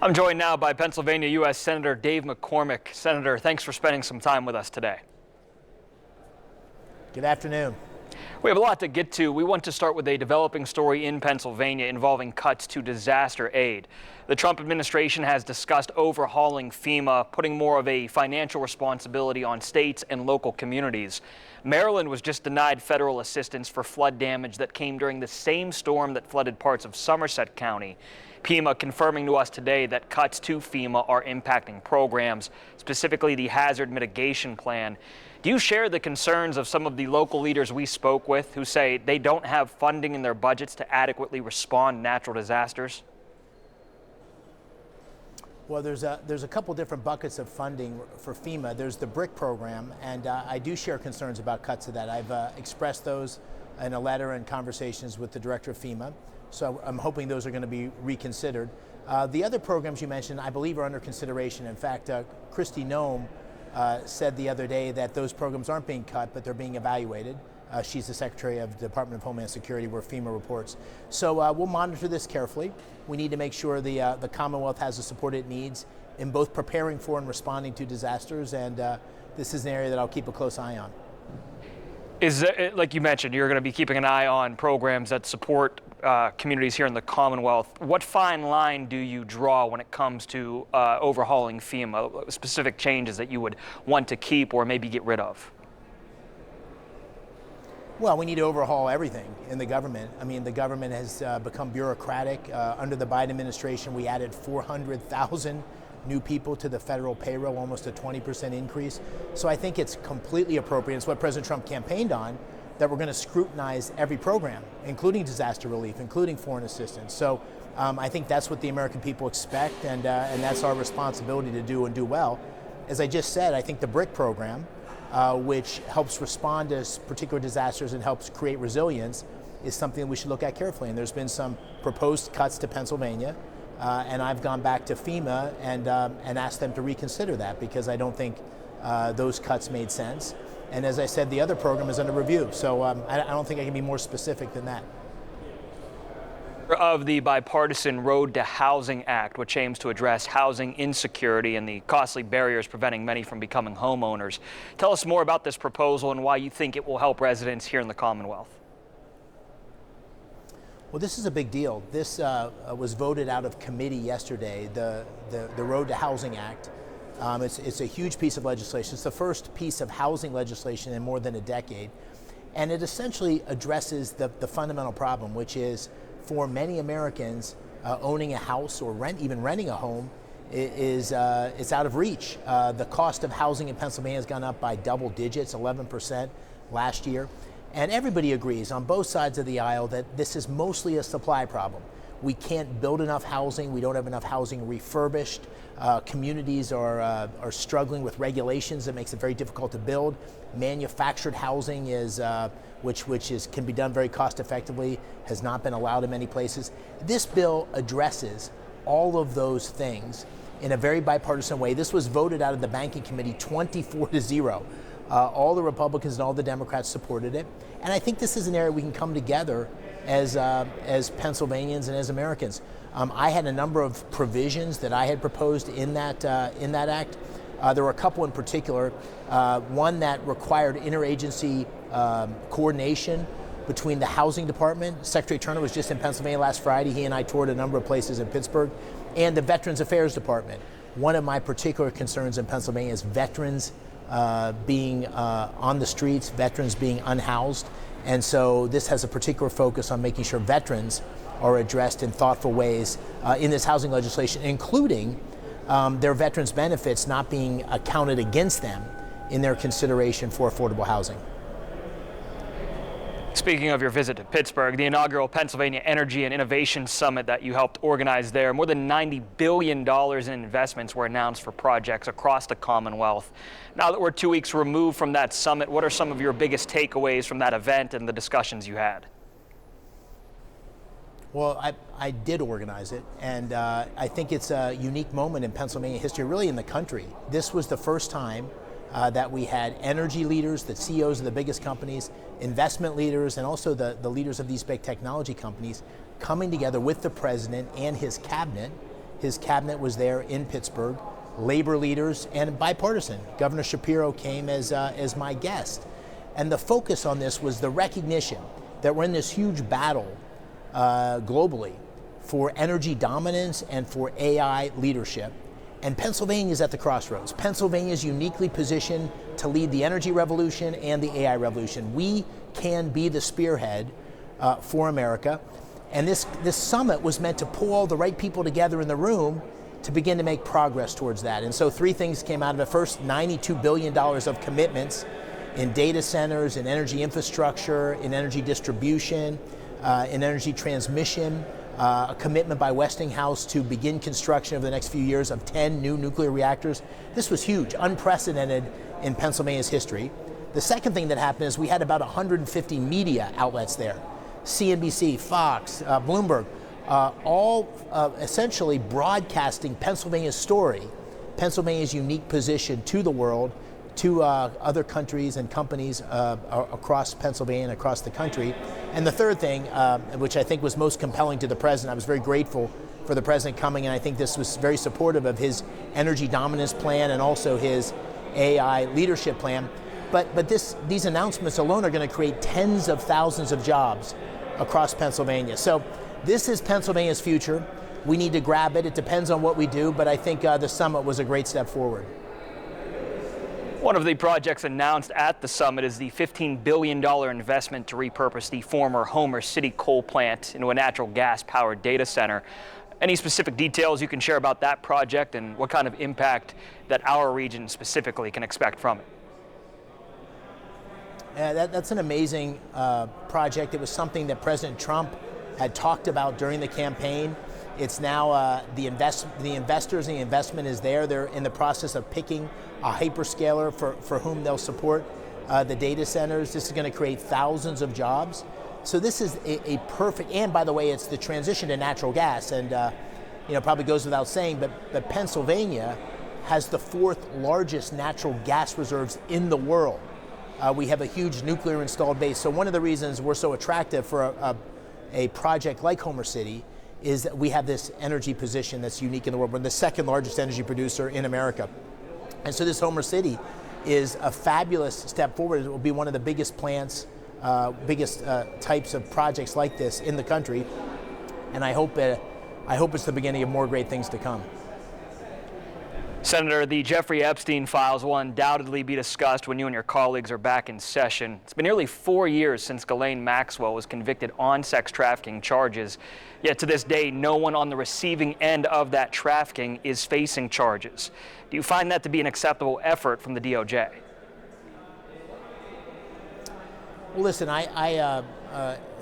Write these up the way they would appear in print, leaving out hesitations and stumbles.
I'm joined now by Pennsylvania U.S. Senator Dave McCormick. Senator, thanks for spending some time with us today. Good afternoon. We have a lot to get to. We want to start with a developing story in Pennsylvania involving cuts to disaster aid. The Trump administration has discussed overhauling FEMA, putting more of a financial responsibility on states and local communities. Maryland was just denied federal assistance for flood damage that came during the same storm that flooded parts of Somerset County. FEMA confirming to us today that cuts to FEMA are impacting programs, specifically the hazard mitigation plan. Do you share the concerns of some of the local leaders we spoke with who say they don't have funding in their budgets to adequately respond to natural disasters? Well, there's a couple different buckets of funding for FEMA. There's the BRIC program, and I do share concerns about cuts to that. I've expressed those in a letter and conversations with the director of FEMA, so I'm hoping those are going to be reconsidered. The other programs you mentioned, I believe, are under consideration. In fact, Kristi Noem said the other day that those programs aren't being cut, but they're being evaluated. She's the Secretary of the Department of Homeland Security, where FEMA reports. So we'll monitor this carefully. We need to make sure the Commonwealth has the support it needs in both preparing for and responding to disasters, and this is an area that I'll keep a close eye on. Is it, like you mentioned, you're going to be keeping an eye on programs that support communities here in the Commonwealth. What fine line do you draw when it comes to overhauling FEMA, specific changes that you would want to keep or maybe get rid of? Well, we need to overhaul everything in the government. I mean, the government has become bureaucratic. Under the Biden administration, we added 400,000 new people to the federal payroll, almost a 20% increase. So I think it's completely appropriate. It's what President Trump campaigned on, that we're going to scrutinize every program, including disaster relief, including foreign assistance. So I think that's what the American people expect, and that's our responsibility to do and do well. As I just said, I think the BRIC program, which helps respond to particular disasters and helps create resilience, is something that we should look at carefully. And there's been some proposed cuts to Pennsylvania, and I've gone back to FEMA and asked them to reconsider that, because I don't think those cuts made sense. And as I said, the other program is under review. So I don't think I can be more specific than that. Of the bipartisan Road to Housing Act, which aims to address housing insecurity and the costly barriers preventing many from becoming homeowners. Tell us more about this proposal and why you think it will help residents here in the Commonwealth. Well, this is a big deal. This was voted out of committee yesterday, the Road to Housing Act. It's a huge piece of legislation. It's the first piece of housing legislation in more than a decade. And it essentially addresses the fundamental problem, which is for many Americans, owning a house or even renting a home it's out of reach. The cost of housing in Pennsylvania has gone up by double digits, 11% last year. And everybody agrees on both sides of the aisle that this is mostly a supply problem. We can't build enough housing. We don't have enough housing refurbished. Communities are struggling with regulations that makes it very difficult to build. Manufactured housing is, which can be done very cost effectively, has not been allowed in many places. This bill addresses all of those things in a very bipartisan way. This was voted out of the Banking Committee 24-0. All the Republicans and all the Democrats supported it. And I think this is an area we can come together as Pennsylvanians and as Americans. I had a number of provisions that I had proposed in that act. There were a couple in particular. One that required interagency coordination between the Housing Department. Secretary Turner was just in Pennsylvania last Friday. He and I toured a number of places in Pittsburgh. And the Veterans Affairs Department. One of my particular concerns in Pennsylvania is veterans being on the streets, veterans being unhoused. And so this has a particular focus on making sure veterans are addressed in thoughtful ways in this housing legislation, including their veterans benefits not being accounted against them in their consideration for affordable housing. Speaking of your visit to Pittsburgh, the inaugural Pennsylvania Energy and Innovation Summit that you helped organize there, more than $90 billion in investments were announced for projects across the Commonwealth. Now that we're 2 weeks removed from that summit, what are some of your biggest takeaways from that event and the discussions you had? Well, I did organize it, and I think it's a unique moment in Pennsylvania history, really in the country. This was the first time that we had energy leaders, the CEOs of the biggest companies, investment leaders, and also the leaders of these big technology companies coming together with the president and his cabinet His cabinet was there in Pittsburgh, labor leaders, and bipartisan. Governor Shapiro came as my guest. And the focus on this was the recognition that we're in this huge battle globally for energy dominance and for AI leadership. And Pennsylvania is at the crossroads. Pennsylvania is uniquely positioned to lead the energy revolution and the AI revolution. We can be the spearhead for America. And this summit was meant to pull all the right people together in the room to begin to make progress towards that. And so 3 things came out of it. First, $92 billion of commitments in data centers, in energy infrastructure, in energy distribution, in energy transmission, a commitment by Westinghouse to begin construction over the next few years of 10 new nuclear reactors. This was huge, unprecedented in Pennsylvania's history. The second thing that happened is we had about 150 media outlets there. CNBC, Fox, Bloomberg, all essentially broadcasting Pennsylvania's story, Pennsylvania's unique position to the world, to other countries and companies across Pennsylvania and across the country. And the third thing, which I think was most compelling to the president, I was very grateful for the president coming, and I think this was very supportive of his energy dominance plan and also his AI leadership plan. But these announcements alone are going to create tens of thousands of jobs across Pennsylvania. So this is Pennsylvania's future. We need to grab it. It depends on what we do, but I think the summit was a great step forward. One of the projects announced at the summit is the $15 billion investment to repurpose the former Homer City coal plant into a natural gas-powered data center. Any specific details you can share about that project and what kind of impact that our region specifically can expect from it? That's an amazing project. It was something that President Trump had talked about during the campaign. It's now the investors and the investment is there. They're in the process of picking a hyperscaler for whom they'll support the data centers. This is going to create thousands of jobs. So this is a perfect, and by the way, it's the transition to natural gas, and probably goes without saying, but Pennsylvania has the 4th largest natural gas reserves in the world. We have a huge nuclear installed base. So one of the reasons we're so attractive for a project like Homer City is that we have this energy position that's unique in the world. We're the 2nd largest energy producer in America. And so this Homer City is a fabulous step forward. It will be one of the biggest plants, biggest types of projects like this in the country. And I hope it's the beginning of more great things to come. Senator, the Jeffrey Epstein files will undoubtedly be discussed when you and your colleagues are back in session. It's been nearly 4 years since Ghislaine Maxwell was convicted on sex trafficking charges. Yet to this day, no one on the receiving end of that trafficking is facing charges. Do you find that to be an acceptable effort from the DOJ? Well, listen, I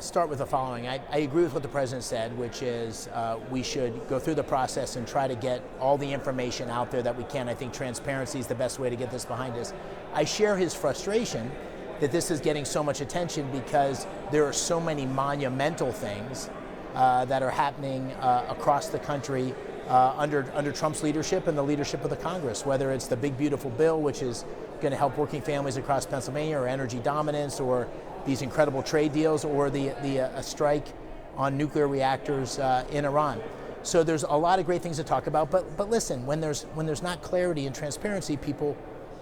start with the following. I agree with what the president said, which is we should go through the process and try to get all the information out there that we can. I think transparency is the best way to get this behind us. I share his frustration that this is getting so much attention because there are so many monumental things that are happening across the country under Trump's leadership and the leadership of the Congress, whether it's the big beautiful bill, which is going to help working families across Pennsylvania, or energy dominance, or these incredible trade deals, or a strike on nuclear reactors in Iran. So there's a lot of great things to talk about. But listen, when there's not clarity and transparency, people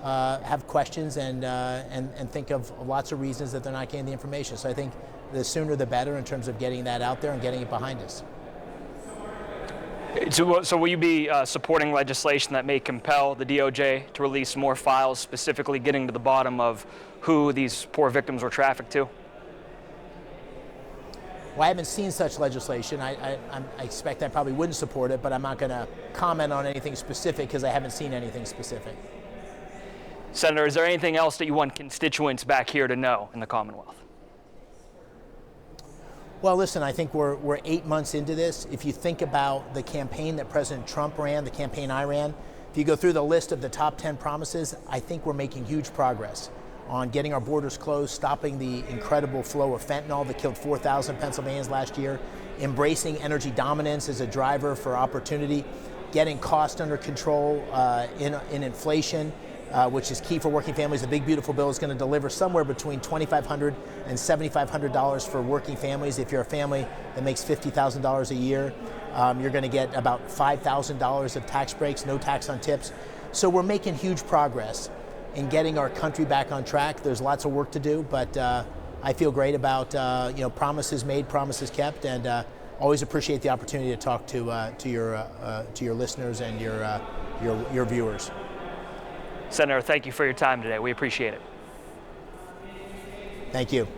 have questions and think of lots of reasons that they're not getting the information. So I think the sooner the better in terms of getting that out there and getting it behind us. So will you be supporting legislation that may compel the DOJ to release more files, specifically getting to the bottom of who these poor victims were trafficked to? Well, I haven't seen such legislation. I expect I probably wouldn't support it, but I'm not going to comment on anything specific because I haven't seen anything specific. Senator, is there anything else that you want constituents back here to know in the Commonwealth? Well, listen, I think we're 8 months into this. If you think about the campaign that President Trump ran, the campaign I ran, if you go through the list of the top 10 promises, I think we're making huge progress on getting our borders closed, stopping the incredible flow of fentanyl that killed 4,000 Pennsylvanians last year, embracing energy dominance as a driver for opportunity, getting cost under control in inflation, which is key for working families. The big beautiful bill is going to deliver somewhere between $2,500 and $7,500 for working families if you're a family that makes $50,000 a year. You're going to get about $5,000 of tax breaks, no tax on tips. So we're making huge progress in getting our country back on track. There's lots of work to do, but I feel great about promises made, promises kept, and always appreciate the opportunity to talk to your listeners and your viewers. Senator, thank you for your time today. We appreciate it. Thank you.